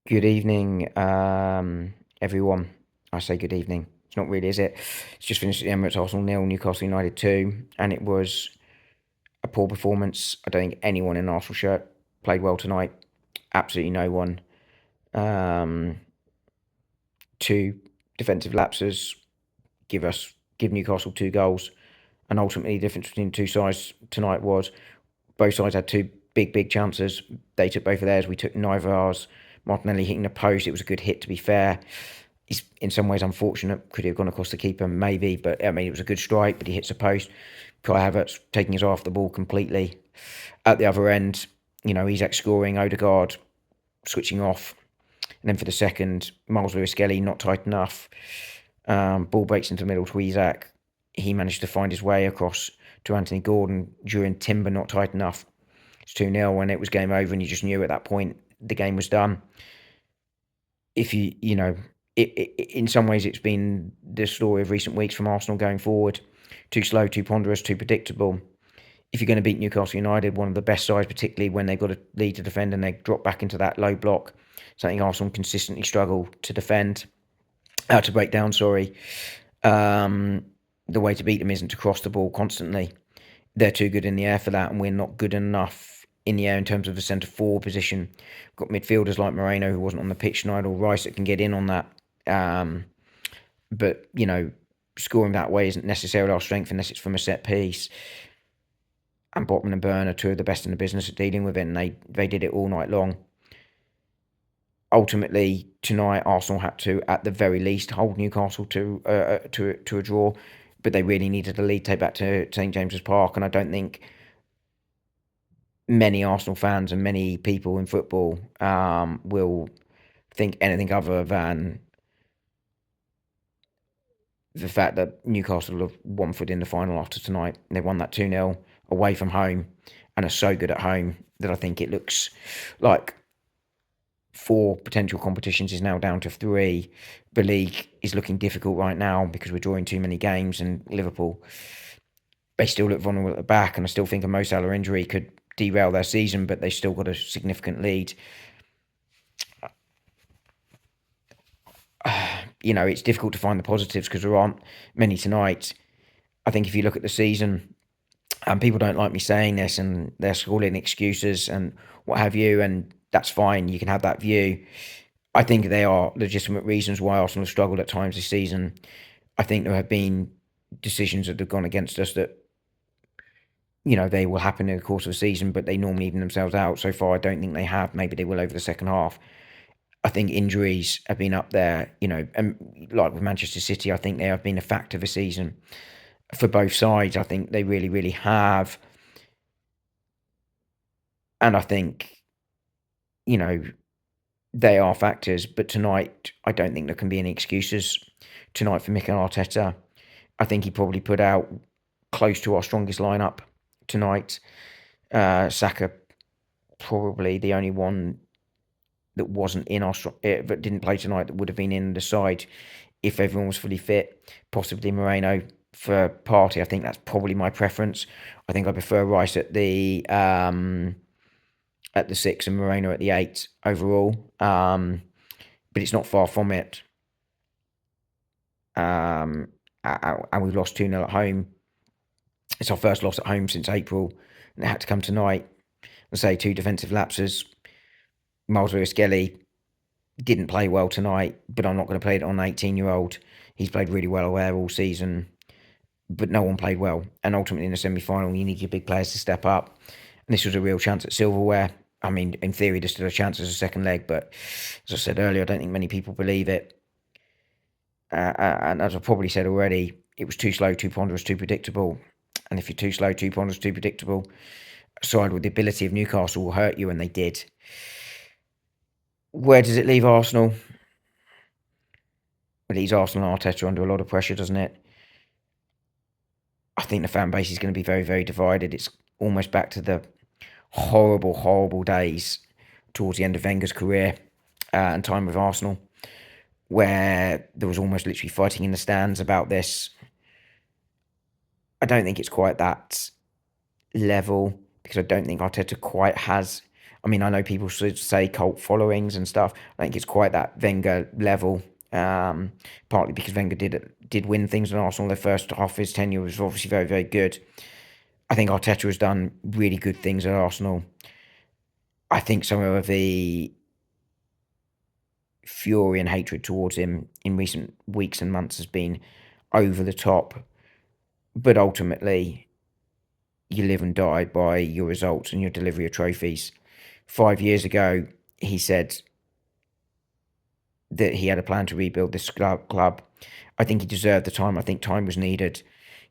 Good evening, everyone. I say good evening. It's not really, is it? It's just finished at the Emirates, Arsenal 0, Newcastle United 2, and it was a poor performance. I don't think anyone in an Arsenal shirt played well tonight. Absolutely no one. Um, Two defensive lapses give Newcastle two goals, and ultimately the difference between the two sides tonight was both sides had two big chances. They took both of theirs. We took neither of ours. Martinelli hitting the post. It was a good hit, to be fair. He's in some ways unfortunate. Could he have gone across the keeper? Maybe, but I mean, it was a good strike, but he hits the post. Kai Havertz taking his eye off the ball completely. At the other end, Isak scoring, Odegaard switching off. And then for the second, Miles Lewis-Skelly not tight enough. Ball breaks into the middle to Isak. He managed to find his way across to Anthony Gordon during Timber not tight enough. It's 2-0 and it was game over, and you just knew at that point the game was done. If in some ways it's been the story of recent weeks from Arsenal going forward. Too slow, too ponderous, too predictable. If you're going to beat Newcastle United, one of the best sides, particularly when they've got a lead to defend and they drop back into that low block, something Arsenal consistently struggle to defend, to break down, sorry. The way to beat them isn't to cross the ball constantly. They're too good in the air for that, and we're not good enough in the air in terms of the centre forward position. We've got midfielders like Moreno, who wasn't on the pitch tonight, or Rice that can get in on that. But, scoring that way isn't necessarily our strength unless it's from a set piece. And Botman and Burn are two of the best in the business at dealing with it, and they did it all night long. Ultimately, tonight, Arsenal had to, at the very least, hold Newcastle to a draw, but they really needed a lead take back to St James's Park, and I don't think many Arsenal fans and many people in football will think anything other than the fact that Newcastle have one foot in the final after tonight. They won that 2-0 away from home and are so good at home that I think it looks like 4 potential competitions is now down to 3. The league is looking difficult right now because we're drawing too many games, and Liverpool, they still look vulnerable at the back, and I still think a Mo Salah injury could derail their season, but they've still got a significant lead. It's difficult to find the positives because there aren't many tonight. I think if you look at the season, and people don't like me saying this, and they're calling excuses and what have you, and that's fine. You can have that view. I think they are legitimate reasons why Arsenal have struggled at times this season. I think there have been decisions that have gone against us that, they will happen in the course of a season, but they normally even themselves out. So far, I don't think they have. Maybe they will over the second half. I think injuries have been up there, and like with Manchester City, I think they have been a factor this season for both sides. I think they really, really have. And I think, they are factors. But tonight, I don't think there can be any excuses tonight for Mikel Arteta. I think he probably put out close to our strongest lineup tonight. Saka, probably the only one that wasn't in our that didn't play tonight that would have been in the side if everyone was fully fit. Possibly Moreno for Partey. I think that's probably my preference. I think I prefer Rice at the 6 and Moreno at the 8 overall. But it's not far from it. And we've lost 2-0 at home. It's our first loss at home since April, and it had to come tonight. I say 2 defensive lapses. Miles Lewis-Skelly didn't play well tonight, but I'm not going to play it on an 18-year-old. He's played really well there all season, but no one played well. And ultimately in the semi-final, you need your big players to step up. And this was a real chance at silverware. I mean, in theory, there's still a chance as a second leg, but as I said earlier, I don't think many people believe it. And as I've probably said already, it was too slow, too ponderous, too predictable. And if you're too slow, too ponderous, too predictable, a side with the ability of Newcastle will hurt you, and they did. Where does it leave Arsenal? It leaves Arsenal and Arteta under a lot of pressure, doesn't it? I think the fan base is going to be very, very divided. It's almost back to the horrible, horrible days towards the end of Wenger's career and time with Arsenal, where there was almost literally fighting in the stands about this. I don't think it's quite that level because I don't think Arteta quite has. I mean, I know people should say cult followings and stuff. I think it's quite that Wenger level. Partly because Wenger did win things in Arsenal. Their first half of his tenure was obviously very, very good. I think Arteta has done really good things at Arsenal. I think some of the fury and hatred towards him in recent weeks and months has been over the top. But ultimately, you live and die by your results and your delivery of trophies. 5 years ago, he said that he had a plan to rebuild this club. I think he deserved the time. I think time was needed.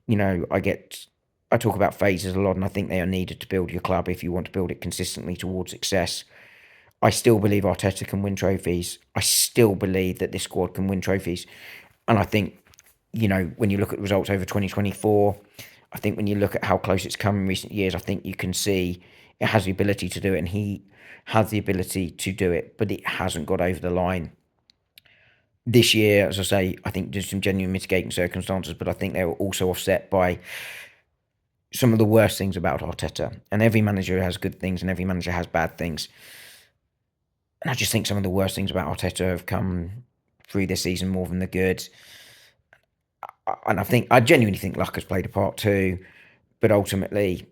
I talk about phases a lot, and I think they are needed to build your club if you want to build it consistently towards success. I still believe Arteta can win trophies. I still believe that this squad can win trophies. And I think, when you look at the results over 2024, I think when you look at how close it's come in recent years, I think you can see it has the ability to do it, and he has the ability to do it, but it hasn't got over the line. This year, as I say, I think there's some genuine mitigating circumstances, but I think they were also offset by some of the worst things about Arteta. And every manager has good things and every manager has bad things. And I just think some of the worst things about Arteta have come through this season more than the good. And I genuinely think luck has played a part too. But ultimately,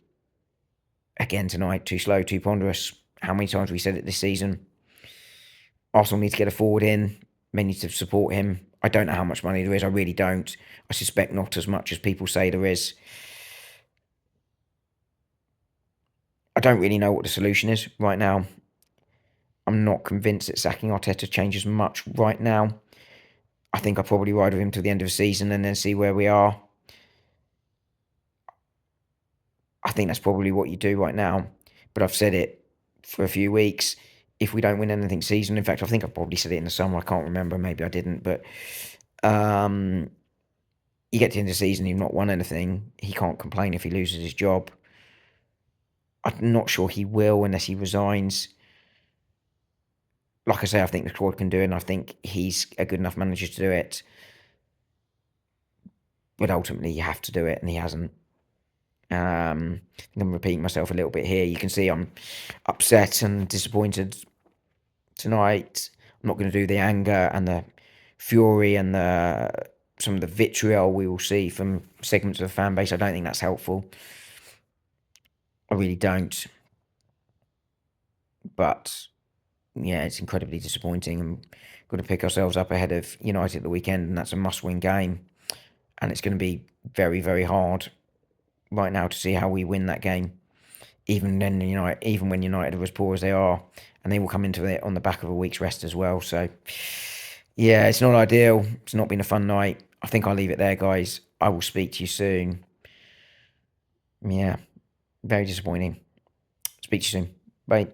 again tonight, too slow, too ponderous. How many times we said it this season? Arsenal need to get a forward in. They need to support him. I don't know how much money there is. I really don't. I suspect not as much as people say there is. I don't really know what the solution is right now. I'm not convinced that sacking Arteta changes much right now. I think I'll probably ride with him till the end of the season and then see where we are. I think that's probably what you do right now. But I've said it for a few weeks. If we don't win anything season, in fact, I think I've probably said it in the summer. I can't remember. Maybe I didn't. But you get to the end of the season, you've not won anything. He can't complain if he loses his job. I'm not sure he will unless he resigns. Like I say, I think the squad can do it, and I think he's a good enough manager to do it. But ultimately, you have to do it, and he hasn't. I'm repeating myself a little bit here. You can see I'm upset and disappointed tonight. I'm not going to do the anger and the fury and some of the vitriol we will see from segments of the fan base. I don't think that's helpful. I really don't. But yeah, it's incredibly disappointing. And we've got to pick ourselves up ahead of United at the weekend, and that's a must-win game. And it's going to be very, very hard right now to see how we win that game. Even when United are as poor as they are, and they will come into it on the back of a week's rest as well. So, yeah, it's not ideal. It's not been a fun night. I think I'll leave it there, guys. I will speak to you soon. Yeah, very disappointing. Speak to you soon. Bye.